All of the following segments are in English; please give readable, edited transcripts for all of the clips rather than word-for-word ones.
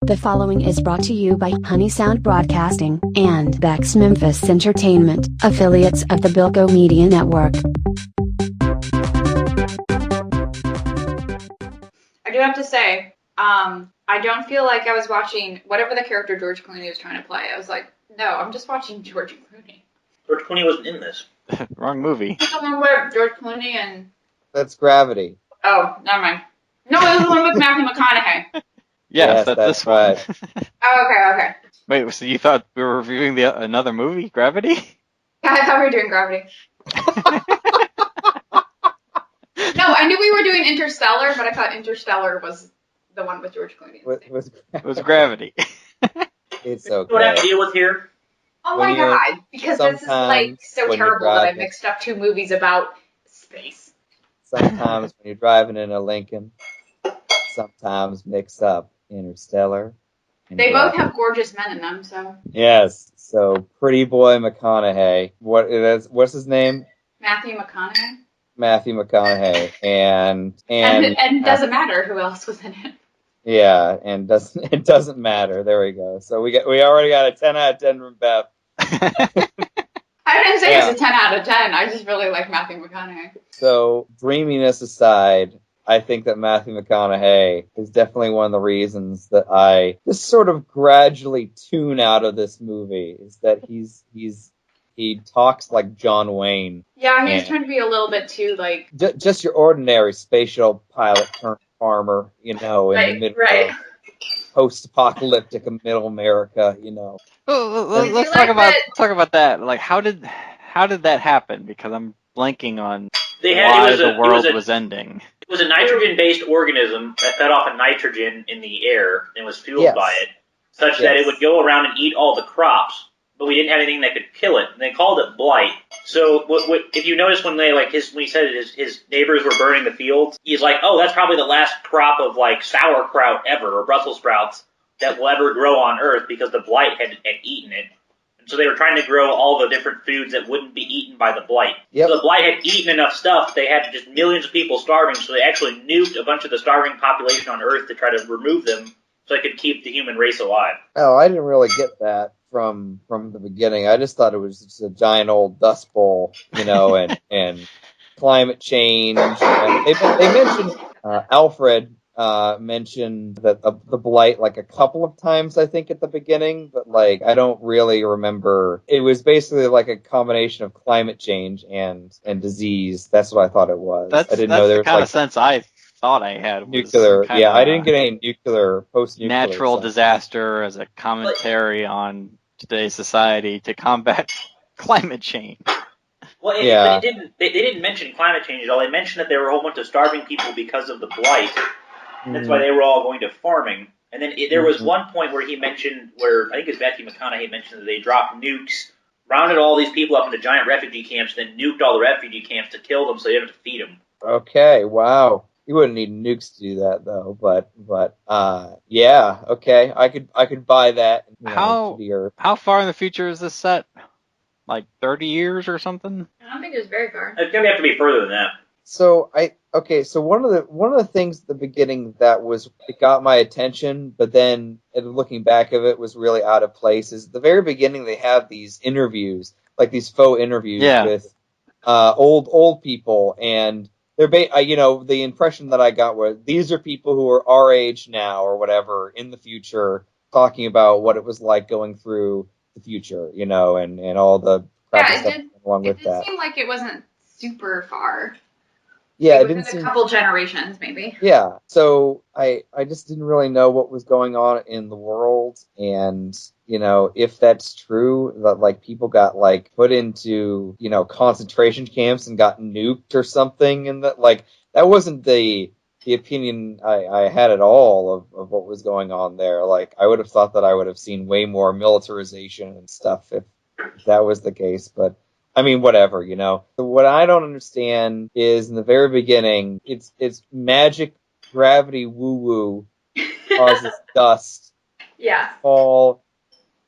The following is brought to you by Honey Sound Broadcasting and Bex Memphis Entertainment, affiliates of the Bilko Media Network. I do have to say, I don't feel like I was watching whatever the character George Clooney was trying to play. I was like, no, I'm just watching George Clooney. George Clooney wasn't in this. Wrong movie. It's the one where George Clooney and... That's Gravity. Oh, never mind. No, it was the one with Matthew McConaughey. Yes, that's this one. Right. Oh, okay. Wait, so you thought we were reviewing another movie, Gravity? Yeah, I thought we were doing Gravity. No, I knew we were doing Interstellar, but I thought Interstellar was the one with George Clooney. It was Gravity. It's okay. What I have to deal with here? Oh my god, because this is like so terrible that I mixed up two movies about space. Sometimes when you're driving in a Lincoln, sometimes mix up Interstellar. They both have gorgeous men in them, so. Yes, so Pretty Boy McConaughey. What's his name? Matthew McConaughey. Matthew McConaughey, and it doesn't matter who else was in it. Yeah, and it doesn't matter. There we go. So we already got a 10 out of 10 from Beth. I didn't say it was a 10 out of 10. I just really like Matthew McConaughey. So dreaminess aside, I think that Matthew McConaughey is definitely one of the reasons that I just sort of gradually tune out of this movie. Is that he talks like John Wayne. Yeah, he's trying to be a little bit too like just your ordinary spatial pilot turned farmer, in the middle of post-apocalyptic middle America, Well, let's talk about that. Like, how did that happen? Because I'm blanking on why the world was ending. It was a nitrogen-based organism that fed off of nitrogen in the air and was fueled by it, such that it would go around and eat all the crops. But we didn't have anything that could kill it, and they called it blight. So, if you notice when he said his neighbors were burning the fields, he's like, oh, that's probably the last crop of sauerkraut ever, or Brussels sprouts, that will ever grow on Earth because the blight had eaten it. And so they were trying to grow all the different foods that wouldn't be eaten by the blight. Yep. So the blight had eaten enough stuff, they had just millions of people starving, so they actually nuked a bunch of the starving population on Earth to try to remove them so they could keep the human race alive. Oh, I didn't really get that from the beginning. I just thought it was just a giant old dust bowl, and climate change. And they mentioned Alfred mentioned that the blight a couple of times, I think, at the beginning, but I don't really remember. It was basically a combination of climate change and disease. That's what I thought it was. I didn't know there was the kind of sense I thought I had. Nuclear. I didn't get any nuclear post-nuclear natural stuff. Disaster as a commentary on today's society to combat climate change. Well, but they didn't mention climate change at all. They mentioned that there were a whole bunch of starving people because of the blight. That's why they were all going to farming. And then there was one point where he mentioned, I think it's Matthew McConaughey mentioned that they dropped nukes, rounded all these people up into giant refugee camps, then nuked all the refugee camps to kill them so they didn't have to feed them. Okay, wow. You wouldn't need nukes to do that, though. But yeah, okay. I could buy that. How far in the future is this set? 30 years or something? I don't think it was very far. It's gonna have to be further than that. So So one of the things at the beginning it got my attention, but then looking back of it was really out of place. Is at the very beginning they have these interviews, these faux interviews with old people, and they're the impression that I got was these are people who are our age now or whatever in the future talking about what it was like going through the future, and all the crappy stuff along with that. It seemed like it wasn't super far. Yeah, it didn't seem a couple generations, maybe. Yeah, so I just didn't really know what was going on in the world, and if that's true, that people got put into concentration camps and got nuked or something, and that wasn't the opinion I had at all of what was going on there. I would have thought that I would have seen way more militarization and stuff if that was the case, but. I mean, whatever, What I don't understand is in the very beginning, it's magic gravity woo-woo causes dust to fall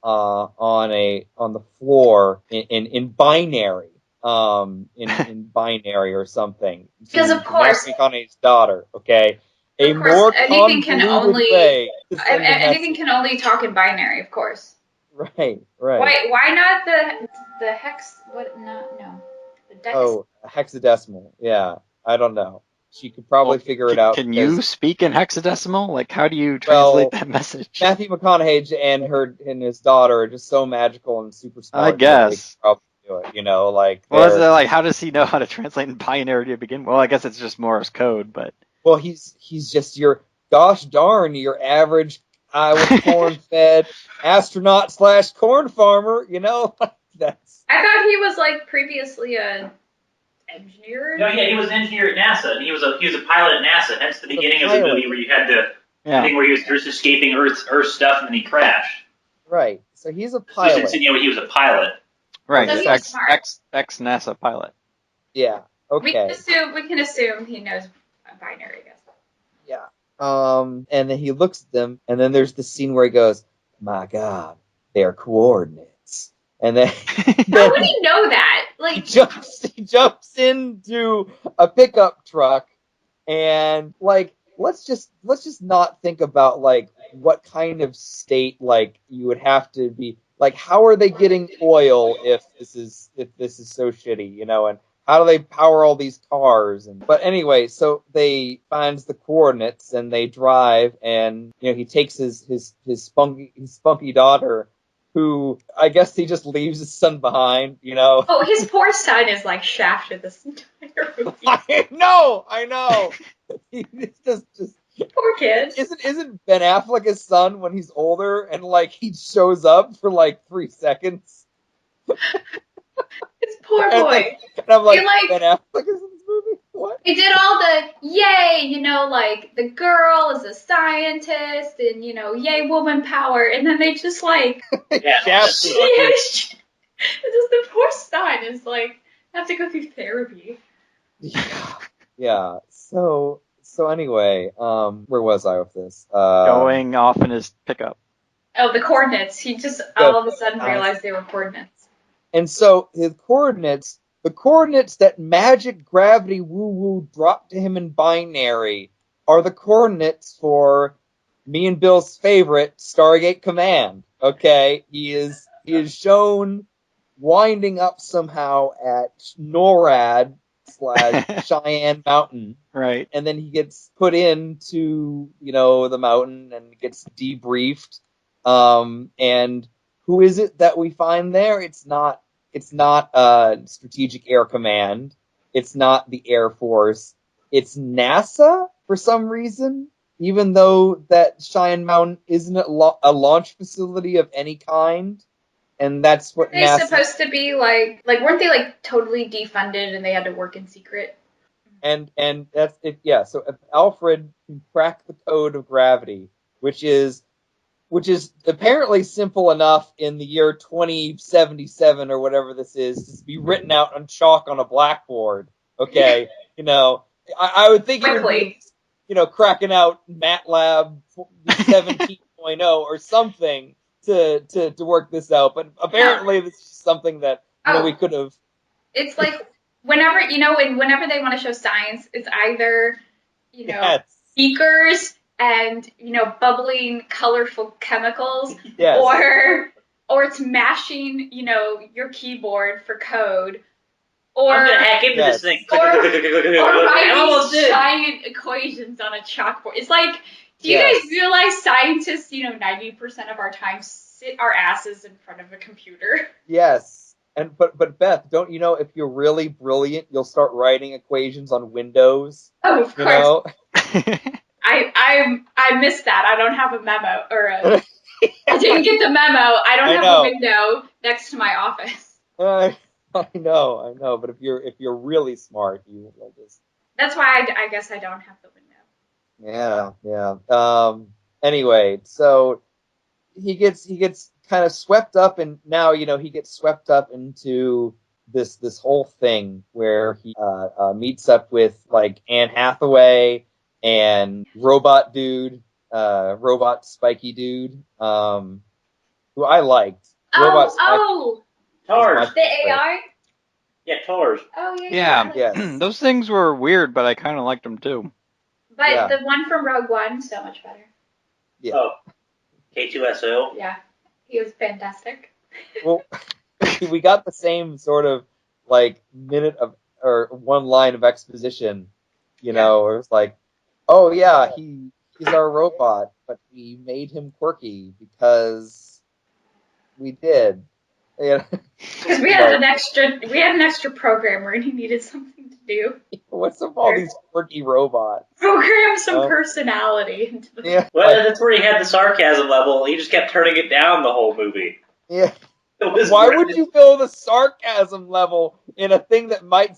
on the floor in binary, in binary or something. Because of course, McConaughey's daughter, okay, A more convoluted way to send a message. Anything can only talk in binary, of course. Right. Why not the hex? What? No. The dex. Oh, hexadecimal. Yeah, I don't know. She could probably figure it out. Can you speak in hexadecimal? Like, how do you translate that message? Matthew McConaughey and his daughter are just so magical and super smart. I guess. They probably do it, you know, like. Well, is it like, how does he know how to translate in binary to begin? Well, I guess it's just Morse code, but. Well, he's just your gosh darn your average Iowa corn-fed astronaut / corn farmer, you know. That's. I thought he was like previously a engineer. No, yeah, he was an engineer at NASA, and he was a pilot at NASA. That's the beginning of the movie where you had the thing where he was just escaping Earth stuff, and then he crashed. Right. So he's a pilot. Just insinuate he was a pilot. Right. So Ex NASA pilot. Yeah. Okay. We can assume he knows binary, I guess. Yeah. And then he looks at them, and then there's the scene where he goes, "My God, they're coordinates." And then how would he know that? Like he jumps into a pickup truck, and like let's just not think about like what kind of state like you would have to be. Like, how are they getting oil if this is so shitty, you know? And how do they power all these cars? But anyway, so they finds the coordinates and they drive, and you know he takes his spunky daughter, who I guess he just leaves his son behind, you know. Oh, his poor son is like shafted this entire movie. I know. He's just poor kid. Isn't Ben Affleck his son when he's older, and like he shows up for like 3 seconds? It's poor boy. And I'm like, Ben Affleck is in this movie? What? They did all the yay, you know, like the girl is a scientist, and you know, yay woman power, and then they just like it's just the poor son is like have to go through therapy. Yeah. So anyway, where was I with this? Going off in his pickup. Oh, the coordinates. He just all of a sudden realized they were coordinates. And so his coordinates, the coordinates that magic gravity woo-woo dropped to him in binary, are the coordinates for me and Bill's favorite Stargate Command. Okay, he is shown winding up somehow at NORAD / Cheyenne Mountain. Right. And then he gets put into, you know, the mountain and gets debriefed. And who is it that we find there? It's not Strategic Air Command. It's not the Air Force. It's NASA for some reason, even though that Cheyenne Mountain isn't a launch facility of any kind. And that's what NASA... They're supposed to be like weren't they like totally defunded and they had to work in secret? And that's it. Yeah. So if Alfred can crack the code of gravity, which is apparently simple enough in the year 2077 or whatever this is to be written out on chalk on a blackboard. Okay, you know, I would think it would be, you know, cracking out MATLAB 17.0 or something to work this out. But apparently, this is something that we could have. It's like whenever they want to show science, it's either beakers and bubbling colorful chemicals, or it's mashing your keyboard for code, or I'm gonna hack into this thing, or writing giant equations on a chalkboard. It's like, do you guys realize scientists 90% of our time sit our asses in front of a computer? Yes. But Beth, don't you know if you're really brilliant, you'll start writing equations on Windows? Oh, of course. I missed that. I don't have a memo I didn't get the memo. I don't have a window next to my office. I know. But if you're really smart, you will just. That's why I guess I don't have the window. Yeah. Anyway, so he gets kind of swept up, and now he gets swept up into this whole thing where he meets up with like Anne Hathaway and robot spiky dude, who I liked. Tars. The AI? Yeah, Tars. Oh, yeah. Yes. Those things were weird, but I kind of liked them too. But the one from Rogue One, so much better. Yeah. Oh, K2SO? Yeah, he was fantastic. Well, we got the same sort of, like, minute of, or one line of exposition, you know, where it's like, oh yeah, he's our robot, but we made him quirky because we did. Because we had an extra programmer and he needed something to do. What's up all these quirky robots? Program some personality into the Yeah. Well, that's where he had the sarcasm level. He just kept turning it down the whole movie. Yeah. Why would you build a sarcasm level in a thing that might...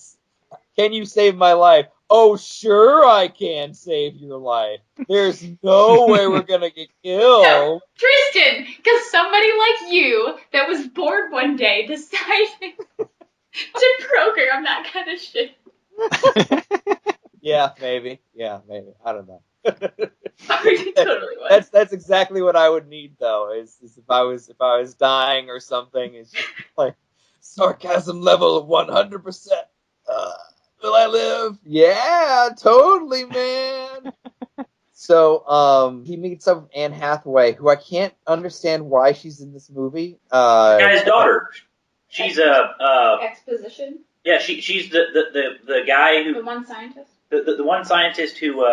Can you save my life? Oh, sure I can save your life. There's no way we're gonna get killed. No, Tristan, because somebody like you that was bored one day decided to program that kind of shit. Yeah, maybe. I don't know. Totally was. That's exactly what I would need, though. Is if I was dying or something, it's just like sarcasm level of 100%. Will I live? Yeah, totally, man. So, he meets up with Anne Hathaway, who I can't understand why she's in this movie. The guy's daughter. She's exposition. Yeah, she's the guy who the one scientist. The one scientist who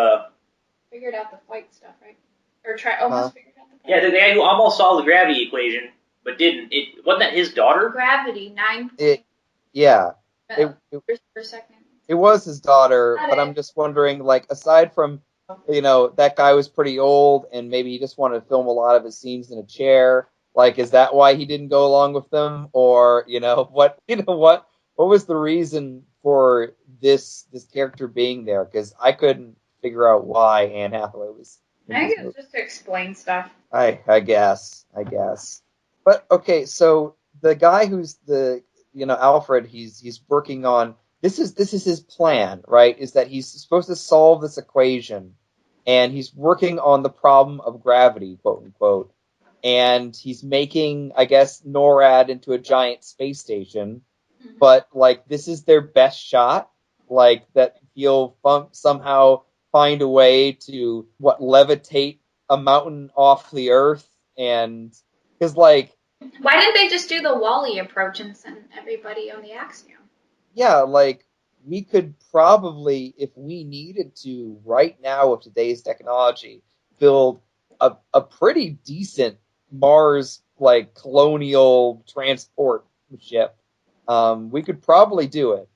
figured out the flight stuff, right? Or almost figured out the flight. Yeah, the guy who almost solved the gravity equation but didn't. It wasn't that his daughter? Gravity 9. Yeah. Per second. It was his daughter, but I'm just wondering, like, aside from, you know, that guy was pretty old and maybe he just wanted to film a lot of his scenes in a chair. Like, is that why he didn't go along with them? Or, what was the reason for this character being there? Because I couldn't figure out why Anne Hathaway was. I think it was just to explain stuff. I guess. But okay, so the guy who's Alfred, he's working on this is his plan, right? Is that he's supposed to solve this equation, and he's working on the problem of gravity, quote unquote. And he's making, I guess, NORAD into a giant space station. Mm-hmm. But, like, this is their best shot. Like, that he'll somehow find a way to, levitate a mountain off the Earth. And, because, like... Why didn't they just do the Wall-E approach and send everybody on the Axiom? Yeah, like, we could probably, if we needed to, right now with today's technology, build a pretty decent Mars, like, colonial transport ship. We could probably do it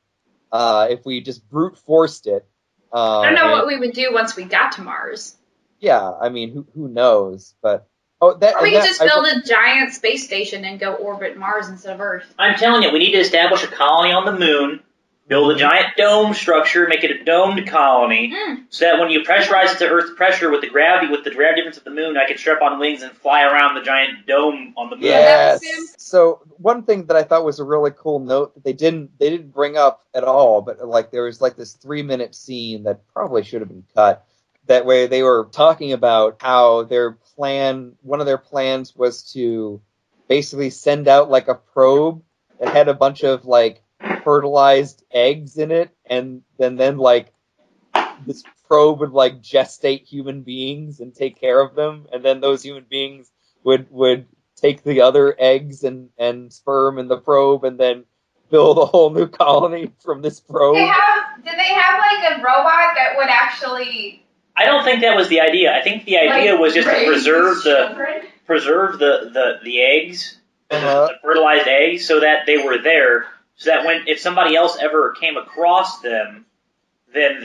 if we just brute forced it. I don't know what we would do once we got to Mars. Yeah, I mean, who knows? But or we could just build a giant space station and go orbit Mars instead of Earth. I'm telling you, we need to establish a colony on the moon. Build a giant dome structure, make it a domed colony, so that when you pressurize it to Earth's pressure with the gravity difference of the moon, I can strap on wings and fly around the giant dome on the moon. Yes. So one thing that I thought was a really cool note that they didn't bring up at all, but like there was like this 3-minute scene that probably should have been cut. That way they were talking about how one of their plans was to basically send out like a probe that had a bunch of like fertilized eggs in it, and then like this probe would like gestate human beings and take care of them, and then those human beings would take the other eggs and sperm in the probe and then build a whole new colony from this probe. Did they have like a robot that would actually... I don't think that was the idea. I think the idea was just to preserve the eggs, the fertilized eggs, so that they were there. So that if somebody else ever came across them, then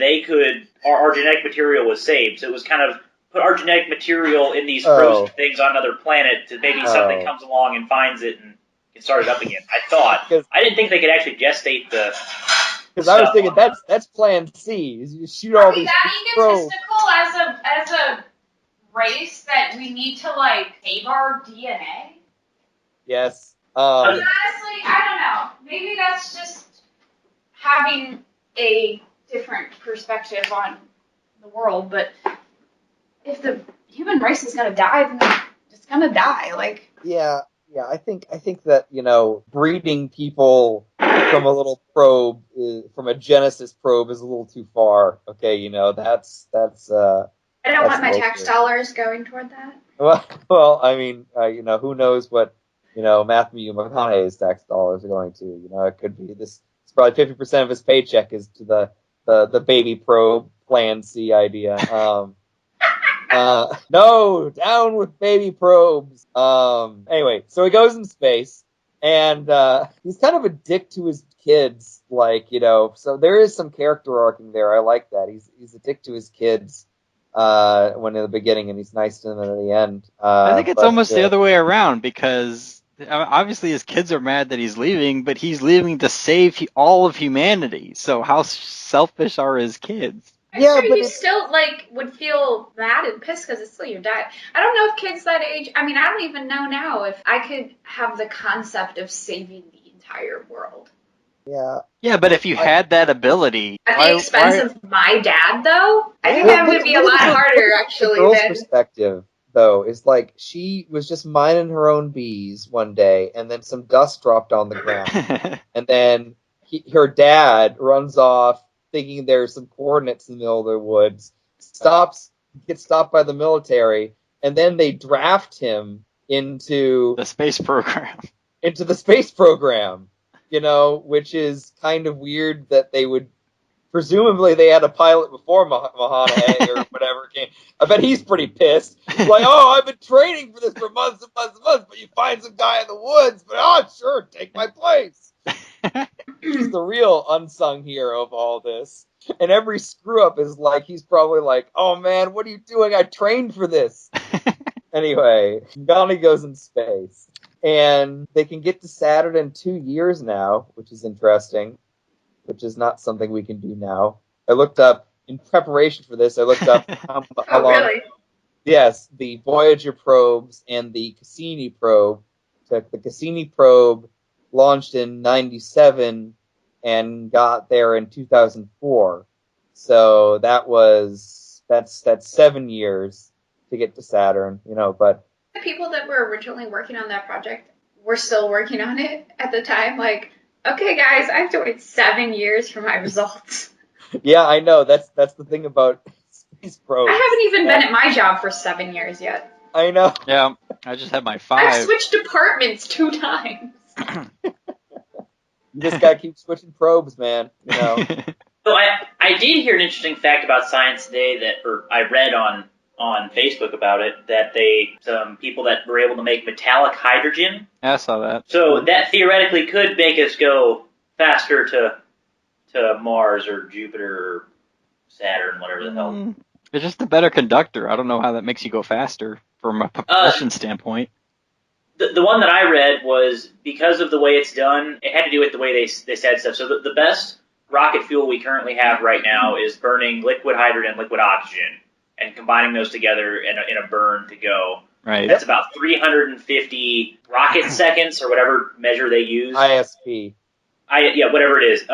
our genetic material was saved. So it was kind of put our genetic material in these frozen things on another planet to maybe something comes along and finds it and can start it up again. I didn't think they could actually gestate the... Because I was thinking that's plan C. Is you shoot all these probes. Are we that egotistical as a race that we need to like save our DNA? Yes. Honestly, I don't know. Maybe that's just having a different perspective on the world. But if the human race is gonna die, then it's gonna die. Like yeah. I think that breeding people from a little probe, from a Genesis probe, is a little too far. Okay, that's. I don't want my tax dollars going toward that. Well, I mean, who knows what, Matthew McConaughey's tax dollars are going to. It could be this. It's probably 50% of his paycheck is to the baby probe Plan C idea. No, down with baby probes. Anyway, so he goes in space, and he's kind of a dick to his kids, so there is some character arcing there. I like that. He's a dick to his kids when in the beginning, and he's nice to them at the end. I think it's almost the other way around, because obviously his kids are mad that he's leaving, but he's leaving to save all of humanity. So how selfish are his kids? I'm sure you still would feel mad and pissed because it's still your dad. I don't know if kids that age. I mean, I don't even know now if I could have the concept of saving the entire world. Yeah, but if you had that ability, at the expense of my dad, though, I think that would be a lot harder. Actually, the girl's perspective, though, is she was just minding her own bees one day, and then some dust dropped on the ground, and then her dad runs off, thinking there's some coordinates in the middle of the woods, gets stopped by the military, and then they draft him into the space program. Which is kind of weird that they would. Presumably, they had a pilot before Mahanahe or whatever came. I bet he's pretty pissed. He's like, I've been training for this for months and months and months, but you find some guy in the woods, but sure, take my place. He's the real unsung hero of all this. And every screw up is he's probably like, oh man, what are you doing? I trained for this. Anyway, Ghani goes in space. And they can get to Saturn in 2 years now, which is interesting, which is not something we can do now. I looked up, in preparation for this, how long... Really? Yes, the Voyager probes and the Cassini probe. The Cassini probe launched in 1997 and got there in 2004. So that's 7 years to get to Saturn, but... The people that were originally working on that project were still working on it at the time. Okay, guys, I have to wait 7 years for my results. Yeah, I know. That's the thing about space probes. I haven't even been at my job for 7 years yet. I know. Yeah, I just had my 5. I've switched departments 2 times. You just gotta keep switching probes, man. So I did hear an interesting fact about science today I read on Facebook about it, that some people that were able to make metallic hydrogen. Yeah, I saw that. So that theoretically could make us go faster to Mars or Jupiter or Saturn, whatever the hell. It's just a better conductor. I don't know how that makes you go faster from a propulsion standpoint. The one that I read was because of the way it's done, it had to do with the way they said stuff. So the best rocket fuel we currently have right now is burning liquid hydrogen, liquid oxygen, and combining those together in a burn to go. Right. That's about 350 rocket seconds or whatever measure they use. ISP. Whatever it is.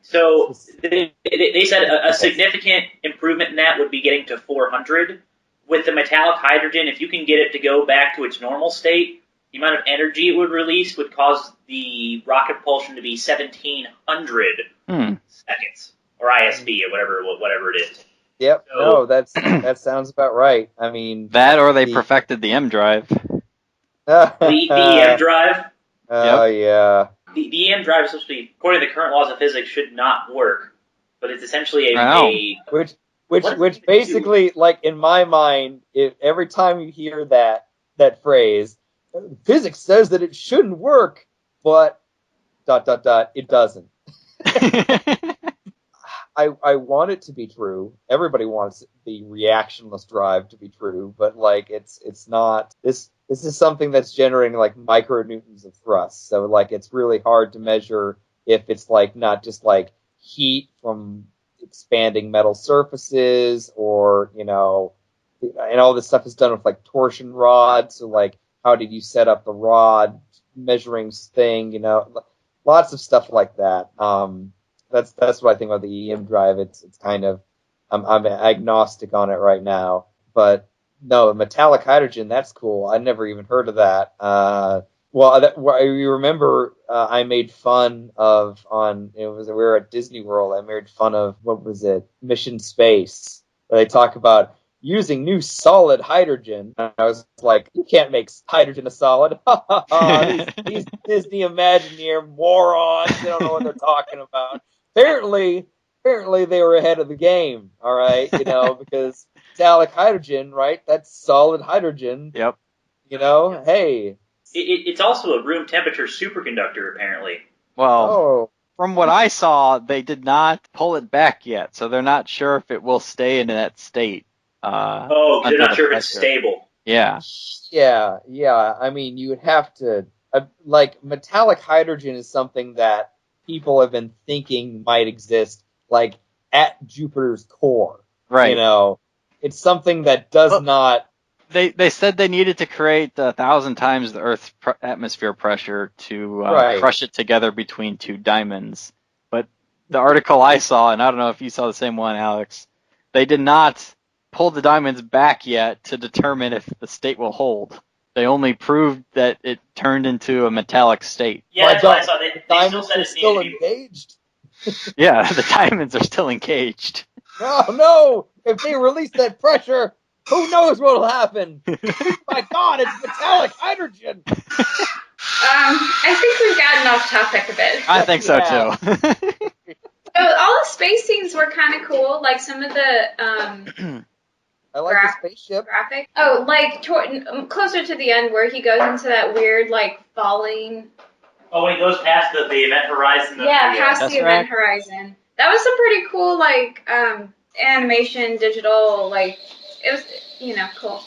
So they said a significant improvement in that would be getting to 400. With the metallic hydrogen, if you can get it to go back to its normal state, the amount of energy it would release would cause the rocket propulsion to be 1,700 seconds, or ISP, or whatever it is. Yep. So, that sounds about right. I mean, that or they perfected the M drive. The EM drive. Oh yeah. The EM drive is supposed to be, according to the current laws of physics, should not work, but it's essentially which basically, in my mind, every time you hear that phrase, physics says that it shouldn't work, but ... it doesn't. I want it to be true. Everybody wants the reactionless drive to be true, but it's not. This is something that's generating micronewtons of thrust. So it's really hard to measure if it's not just heat from expanding metal surfaces, or and all this stuff is done with torsion rods. So how did you set up the rod measuring thing? Lots of stuff like that. That's what I think about the EM drive. It's kind of I'm agnostic on it right now, but no, metallic hydrogen, that's cool. I never even heard of that. Well, you remember I made fun of we were at Disney World. I made fun of what was it, Mission Space, where they talk about using new solid hydrogen. And I was like, you can't make hydrogen a solid. these Disney Imagineer morons. They don't know what they're talking about. Apparently they were ahead of the game. All right, because metallic hydrogen, right? That's solid hydrogen. Yep. Hey. It's also a room temperature superconductor, apparently. Well, from what I saw, they did not pull it back yet, so they're not sure if it will stay in that state. They're not sure if it's stable. Yeah. Yeah. I mean, you would have to, metallic hydrogen is something that people have been thinking might exist, like, at Jupiter's core. Right. It's something that does not. They said they needed to create 1,000 times the Earth's atmosphere pressure to crush it together between two diamonds. But the article I saw, and I don't know if you saw the same one, Alex, they did not pull the diamonds back yet to determine if the state will hold. They only proved that it turned into a metallic state. Yeah, that's what I saw. They diamonds are still engaged. Yeah, the diamonds are still engaged. Oh no! If they release that pressure, who knows what'll happen? My God, it's metallic hydrogen. I think we've gotten off topic a bit. I think so too. So all the space scenes were kind of cool. Like some of the I like the spaceship graphic. Oh, like closer to the end where he goes into that weird falling. Oh, when he goes past the event horizon. Past the event horizon. That was some pretty cool animation, digital. It was cool.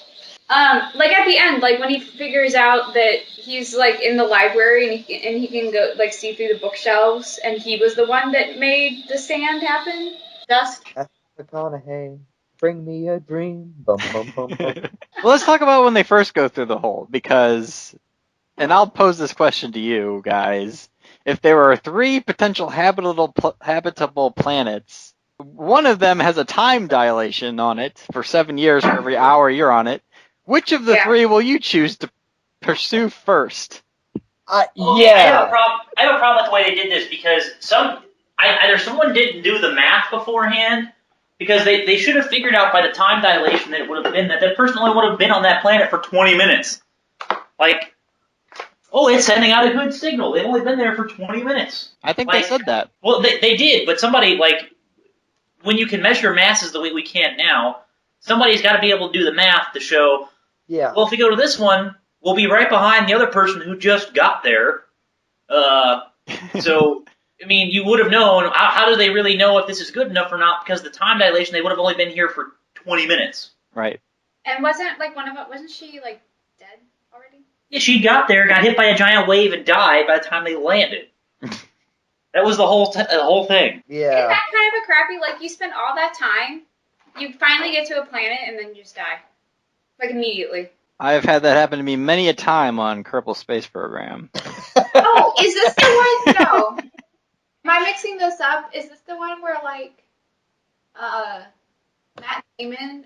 At the end, when he figures out that he's in the library and he can go see through the bookshelves, and he was the one that made the sand happen. Dust. McConaughey, bring me a dream. Bum, bum, bum, bum. Well, let's talk about when they first go through the hole, because, and I'll pose this question to you guys: if there were 3 potential habitable planets, one of them has a time dilation on it for 7 years for every hour you're on it. Which of the 3 will you choose to pursue first? I have a problem with the way they did this, because either someone didn't do the math beforehand, because they should have figured out by the time dilation that it would have been that person only would have been on that planet for 20 minutes. It's sending out a good signal. They've only been there for 20 minutes. I think they said that. Well, they did, but somebody, when you can measure masses the way we can now, somebody's got to be able to do the math to show, well, if we go to this one, we'll be right behind the other person who just got there. So, I mean, you would have known. How do they really know if this is good enough or not? Because the time dilation, they would have only been here for 20 minutes. Right. And wasn't wasn't she dead already? Yeah, she got there, got hit by a giant wave, and died by the time they landed. That was the whole thing. Yeah. Isn't that kind of a crappy? You spend all that time, you finally get to a planet, and then you just die. Immediately. I've had that happen to me many a time on Kerbal Space Program. Oh, is this the one? No. Am I mixing this up? Is this the one where Matt Damon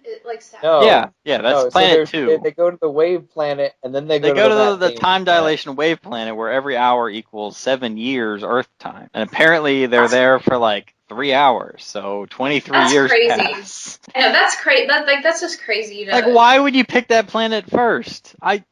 No. Yeah, that's Planet 2. They go to the wave planet, and then they go to the time dilation wave planet, where every hour equals 7 years Earth time, and apparently they're there for 3 hours, so 23 years crazy. pass. I know, that's crazy. That's just crazy. Why would you pick that planet first? That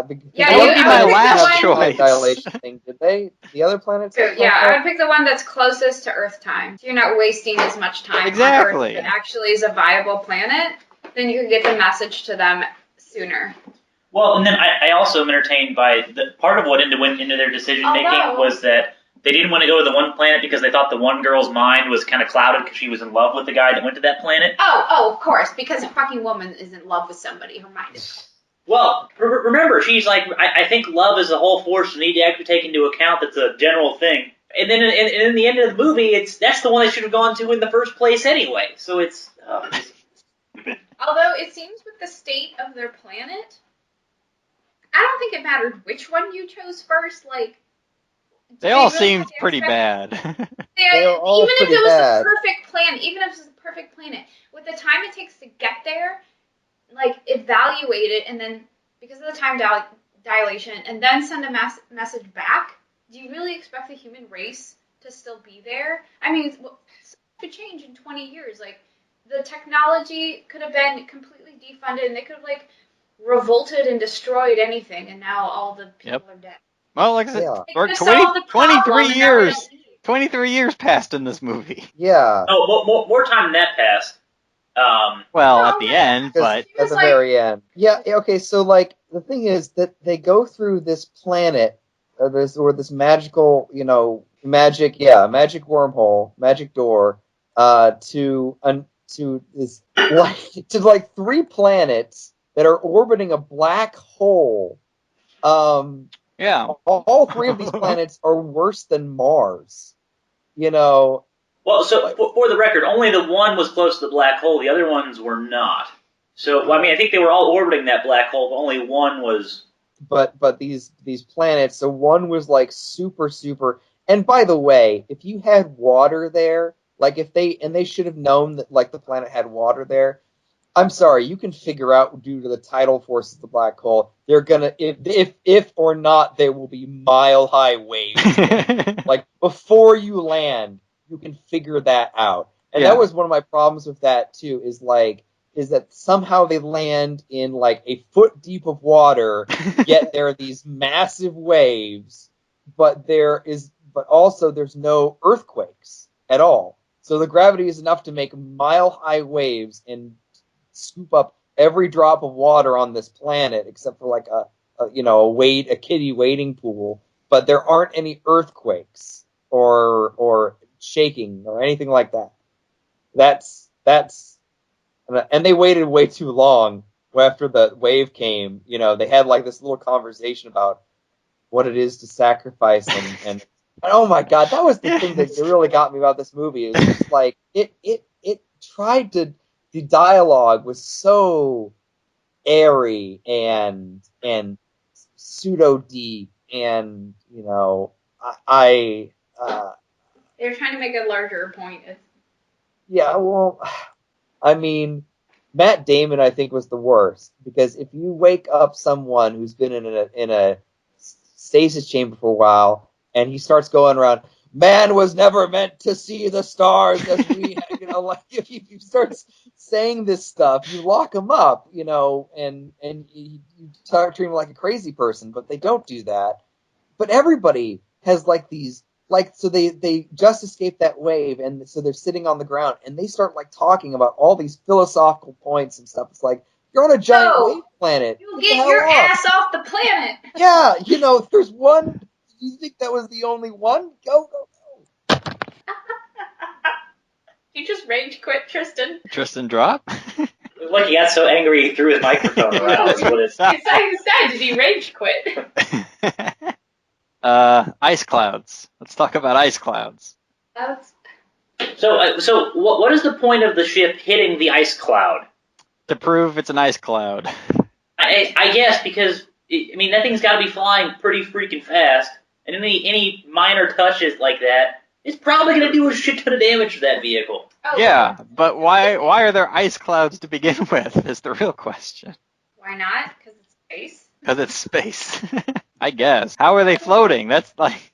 would be my last choice. Dilation thing. Did they? The other planets? I would pick the one that's closest to Earth time. So you're not wasting as much time on Earth that actually is a viable planet. Then you can get the message to them sooner. Well, and then I also am entertained by part of what went into their decision making was that they didn't want to go to the one planet because they thought the one girl's mind was kind of clouded because she was in love with the guy that went to that planet. Oh, of course, because a fucking woman is in love with somebody. Her mind is. Well, remember, she's I think love is a whole force you need to actually take into account. That's a general thing. And then in the end of the movie, that's the one they should have gone to in the first place anyway. So it's. Although it seems with the state of their planet, I don't think it mattered which one you chose first. They all seemed pretty bad. Even if it was the perfect plan, even if it was the perfect planet, with the time it takes to get there, evaluate it, and then because of the time dilation and then send a message back, do you really expect the human race to still be there? I mean, it could change in 20 years. Like, the technology could have been completely defunded, and they could have, like, revolted and destroyed anything, and now all the people are dead. Well, like I said, yeah. 23 years. 23 years passed in this movie. Yeah. Oh, more time than that passed. At the end, but at the very end. Yeah. Okay. So, like, the thing is that they go through this planet, this magical, magic wormhole, magic door, to this to 3 planets that are orbiting a black hole. Yeah. All 3 of these planets are worse than Mars. Well, so for the record, only the one was close to the black hole. The other ones were not. So, I mean, I think they were all orbiting that black hole, but only one was. But these planets, so one was like super. And by the way, if you had water there, like they should have known that like the planet had water there. I'm sorry, you can figure out due to the tidal forces of the black hole, they're gonna if or not there will be mile high waves. Like before you land, you can figure that out. And that was one of my problems with that too, is that somehow they land in like a foot deep of water, yet there are these massive waves, but also there's no earthquakes at all. So the gravity is enough to make mile high waves and scoop up every drop of water on this planet, except for like a kiddie wading pool. But there aren't any earthquakes or shaking or anything like that. That's and they waited way too long after the wave came. They had like this little conversation about what it is to sacrifice and oh my god, that was the thing that really got me about this movie. It was just like it tried to. The dialogue was so airy and pseudo deep, and they're trying to make a larger point. Yeah, well, I mean, Matt Damon, I think, was the worst, because if you wake up someone who's been in a stasis chamber for a while, and he starts going around, man was never meant to see the stars as we, like if you start saying this stuff, you lock him up, and you start treating him like a crazy person, but they don't do that. But everybody has like these. So they just escaped that wave, and so they're sitting on the ground, and they start like talking about all these philosophical points and stuff. It's like, you're on a giant wave planet. You get your ass off the planet. Yeah, there's one. You think that was the only one? Go. You just rage quit, Tristan. Tristan drop? Like he got so angry he threw his microphone around. It's like you said, did he rage quit? Ice clouds. Let's talk about ice clouds. So what is the point of the ship hitting the ice cloud? To prove it's an ice cloud. I guess because that thing's got to be flying pretty freaking fast, and any minor touches like that is probably going to do a shit ton of damage to that vehicle. Oh, yeah, but why are there ice clouds to begin with? Is the real question. Why not? Because it's space. Because it's space. I guess. How are they floating? That's like,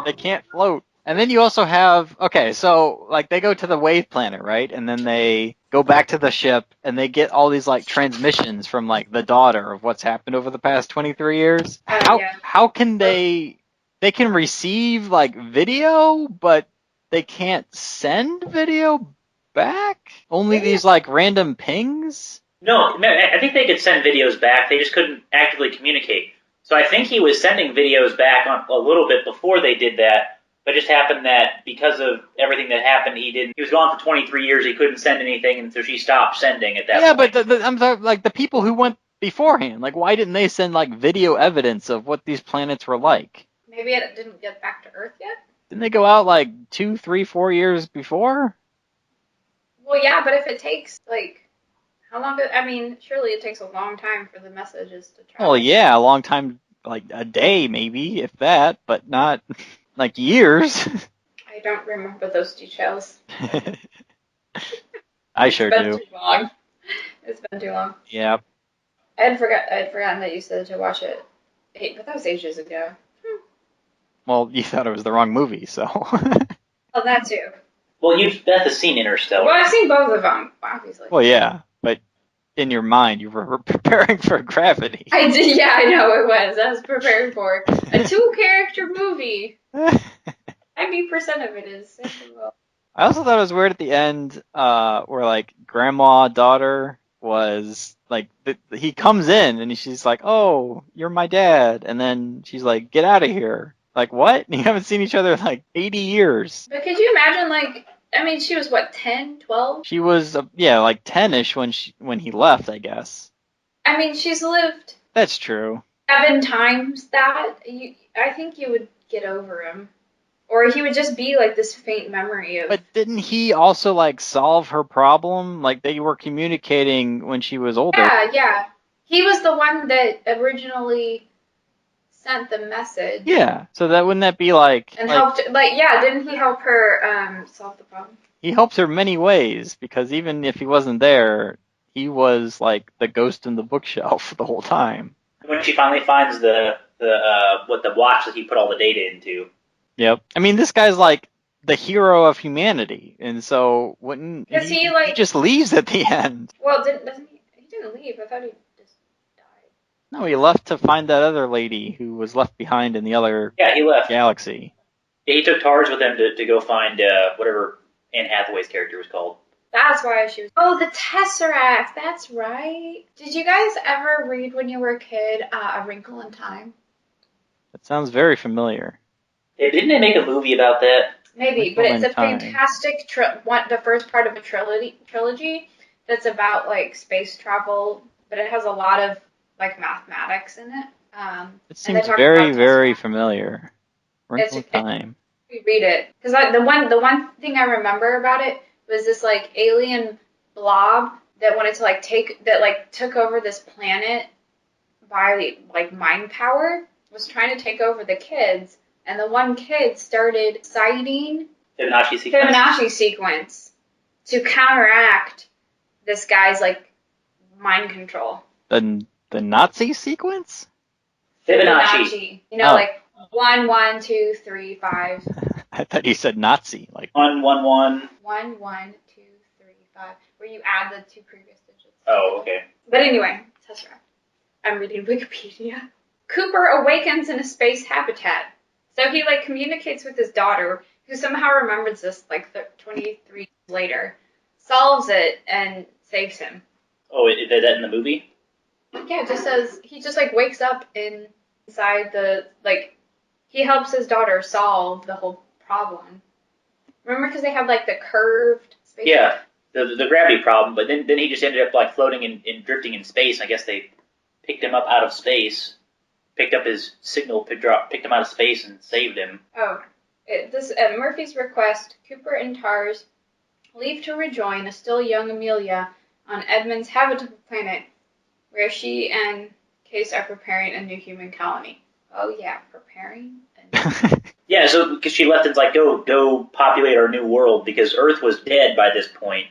they can't float. And then you also have, so like they go to the wave planet, right? And then they go back to the ship and they get all these like transmissions from like the daughter of what's happened over the past 23 years. How can they can receive like video, but they can't send video back? Only these like random pings? No, I think they could send videos back. They just couldn't actively communicate. So I think he was sending videos back a little bit before they did that. But it just happened that because of everything that happened, he was gone for 23 years. He couldn't send anything, and so she stopped sending at that point. Yeah, but I'm sorry, like the people who went beforehand, like why didn't they send like video evidence of what these planets were like? Maybe it didn't get back to Earth yet. Didn't they go out like 2, 3, 4 years before? Well, yeah, but if it takes like how long? Surely it takes a long time for the messages to travel. Well, yeah, a long time, like a day maybe, if that, but not like years. I don't remember those details. I sure do. It's been too long. It's been too long. Yeah. I'd forgotten that you said to watch it but that was ages ago. Well, you thought it was the wrong movie, so. Well, that too. Well, Beth has seen Interstellar. Well, I've seen both of them, obviously. Well, yeah, but in your mind, you were preparing for Gravity. I did, yeah, I know it was. I was preparing for a 2-character movie. 90% of it is sensible. I also thought it was weird at the end, where like grandma daughter was like, he comes in and she's like, "Oh, you're my dad," and then she's like, "Get out of here!" Like, what? You haven't seen each other in like 80 years. But could you imagine, like, I mean, she was what, 10, 12? She was, yeah, like 10ish when he left, I guess. I mean, she's lived. That's true. 7 times that. I think you would get over him. Or he would just be like this faint memory of. But didn't he also like solve her problem? Like they were communicating when she was older. Yeah. He was the one that originally sent the message. Yeah. So that wouldn't that be like and helped? Didn't he help her solve the problem? He helps her many ways because even if he wasn't there, he was like the ghost in the bookshelf the whole time. When she finally finds the watch that he put all the data into. Yep. I mean, this guy's like the hero of humanity, and so wouldn't he just leaves at the end? Well, doesn't he? He didn't leave. I thought he just died. No, he left to find that other lady who was left behind in the other he left. Galaxy. Yeah, he took TARS with him to go find whatever Anne Hathaway's character was called. That's why she was. Oh, the Tesseract. That's right. Did you guys ever read when you were a kid A Wrinkle in Time? That sounds very familiar. Yeah, didn't they make a movie about that? Maybe, but it's a fantastic the first part of a trilogy that's about like space travel, but it has a lot of like mathematics in it. It seems very, very familiar. Wrinkle in Time. You read it because the one thing I remember about it was this like alien blob that wanted to took over this planet by like mind power, was trying to take over the kids. And the one kid started citing Fibonacci sequence to counteract this guy's like mind control. The Nazi sequence? Fibonacci. You know, like 1, 1, 2, 3, 5. I thought you said Nazi, like 1, 1, 1. 1, 1, 2, 3, 5. Where you add the 2 previous digits. Oh, okay. But anyway, Tesseract. I'm reading Wikipedia. Cooper awakens in a space habitat. So he like communicates with his daughter, who somehow remembers this like 23 years later, solves it, and saves him. Oh, is that in the movie? Yeah, it just says he just like wakes up inside the like he helps his daughter solve the whole problem. Remember, because they have like the curved space. Yeah, the gravity problem, but then he just ended up like floating and drifting in space. I guess they picked him up out of space. Picked up his signal, picked him out of space, and saved him. Oh, at Murphy's request, Cooper and TARS leave to rejoin a still young Amelia on Edmund's habitable planet, where she and Case are preparing a new human colony. Oh yeah, preparing. Yeah, so because she left, it's like go populate our new world because Earth was dead by this point,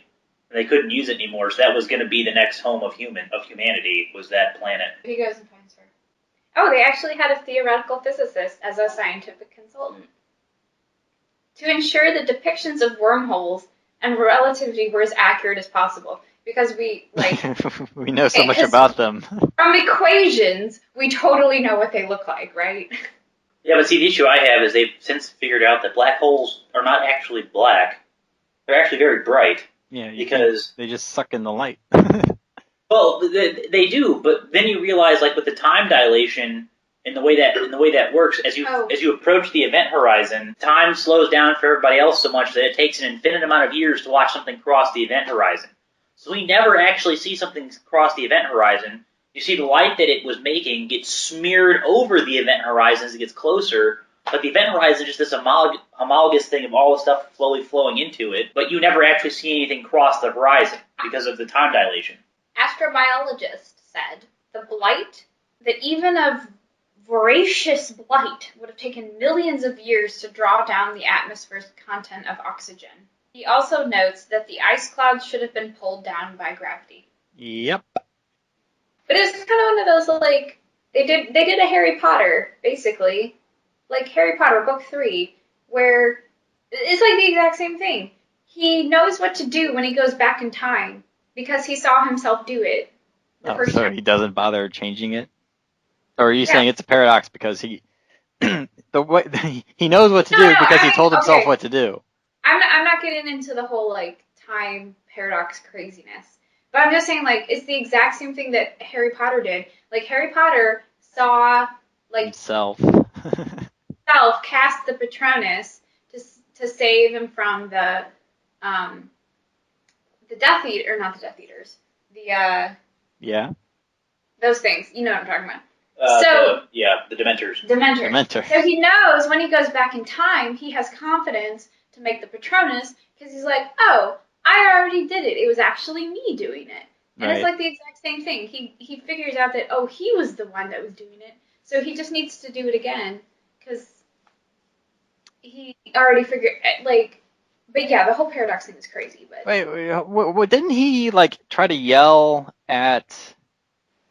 and they couldn't use it anymore. So that was going to be the next home of humanity was that planet. He goes and finds her. Oh, they actually had a theoretical physicist as a scientific consultant. To ensure the depictions of wormholes and relativity were as accurate as possible. Because we know so much about them. From equations, we totally know what they look like, right? Yeah, but see, the issue I have is they've since figured out that black holes are not actually black. They're actually very bright. Yeah, because they just suck in the light. Well, they do, but then you realize, like with the time dilation, in the way that works, as you approach the event horizon, time slows down for everybody else so much that it takes an infinite amount of years to watch something cross the event horizon. So we never actually see something cross the event horizon. You see the light that it was making get smeared over the event horizon as it gets closer, but the event horizon is just this homologous thing of all the stuff slowly flowing into it, but you never actually see anything cross the horizon because of the time dilation. Astrobiologist said the blight, that even a voracious blight would have taken millions of years to draw down the atmosphere's content of oxygen. He also notes that the ice clouds should have been pulled down by gravity. Yep. But it's kind of one of those, like, They did a Harry Potter, basically. Like Harry Potter, book 3, where it's like the exact same thing. He knows what to do when he goes back in time because he saw himself do it the first time. He doesn't bother changing it? Or are you saying it's a paradox because he he knows what to do because he told himself what to do? I'm not getting into the whole like time paradox craziness. But I'm just saying, like, it's the exact same thing that Harry Potter did. Like, Harry Potter saw, like, himself cast the Patronus to save him from the Death Eater, or not the Death Eaters, those things. You know what I'm talking about. The Dementors. Dementors. So he knows when he goes back in time, he has confidence to make the Patronus because he's like, oh, I already did it. It was actually me doing it. And It's like the exact same thing. He figures out that, oh, he was the one that was doing it. So he just needs to do it again because he already figured, like, but yeah, the whole paradox thing is crazy. But wait, didn't he, like, try to yell at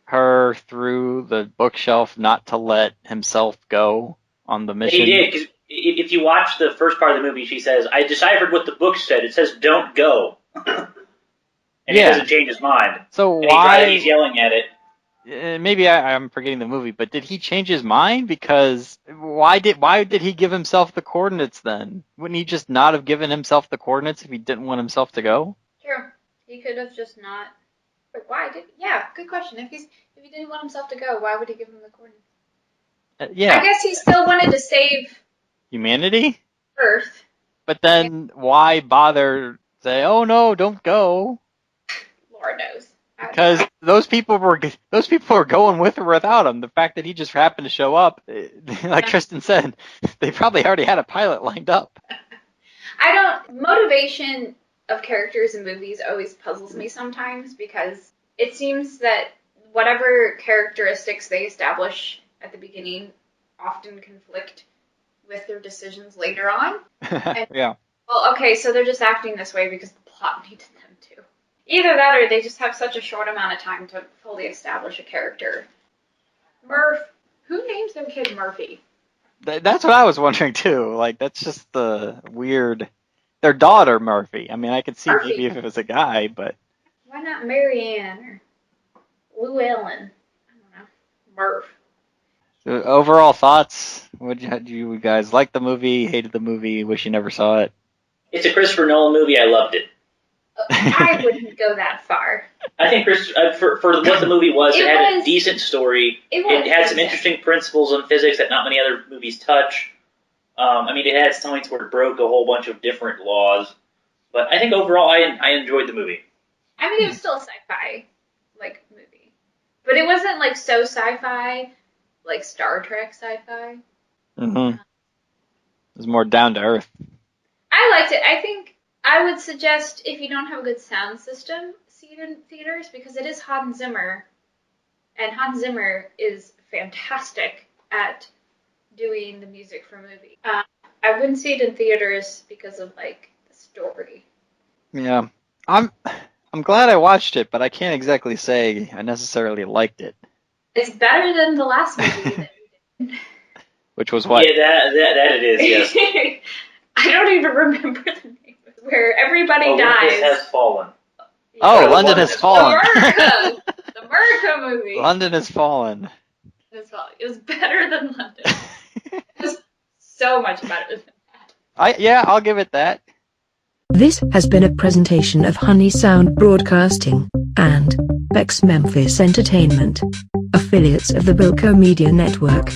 her through the bookshelf not to let himself go on the mission? He did, because if you watch the first part of the movie, she says, I deciphered what the book said. It says, don't go. And he doesn't change his mind. So and why... he's yelling at it. Maybe I'm forgetting the movie, but did he change his mind? Because why did he give himself the coordinates then? Wouldn't he just not have given himself the coordinates if he didn't want himself to go? Sure. He could have just not... But why did... Yeah, good question. If he didn't want himself to go, why would he give him the coordinates? I guess he still wanted to save... humanity? Earth. But then why bother say, oh no, don't go? Lord knows. Because those people were going with or without him. The fact that he just happened to show up, like Tristan said, they probably already had a pilot lined up. Motivation of characters in movies always puzzles me sometimes because it seems that whatever characteristics they establish at the beginning often conflict with their decisions later on. Yeah. Well, okay, so they're just acting this way because the plot needs them to. Either that or they just have such a short amount of time to fully establish a character. Murph. Who names their kid Murphy? That's what I was wondering too. Like, that's just the weird... Their daughter, Murphy. I mean, I could see maybe if it was a guy, but... Why not Marianne or Llewellyn? I don't know. Murph. So, overall thoughts? Did you guys like the movie? Hated the movie? Wish you never saw it? It's a Christopher Nolan movie. I loved it. I wouldn't go that far. I think for what the movie was, it had a decent story. It had some interesting principles on physics that not many other movies touch. I mean, it had points where it broke a whole bunch of different laws. But I think overall, I enjoyed the movie. I mean, it was still a sci-fi like movie, but it wasn't like so sci-fi, like Star Trek sci-fi. Mm-hmm. It was more down to earth. I liked it. I think I would suggest if you don't have a good sound system, see it in theaters because it is Hans Zimmer, and Hans Zimmer is fantastic at doing the music for movies. I wouldn't see it in theaters because of like the story. Yeah, I'm glad I watched it, but I can't exactly say I necessarily liked it. It's better than the last movie that we did. Which was what? Yeah, that it is. Yes. I don't even remember the name. Where everybody dies. London has fallen. Oh, London has fallen. The America movie. London has fallen. It was better than London. It was so much better than that. I'll give it that. This has been a presentation of Honey Sound Broadcasting and Bex Memphis Entertainment, affiliates of the Bilko Media Network.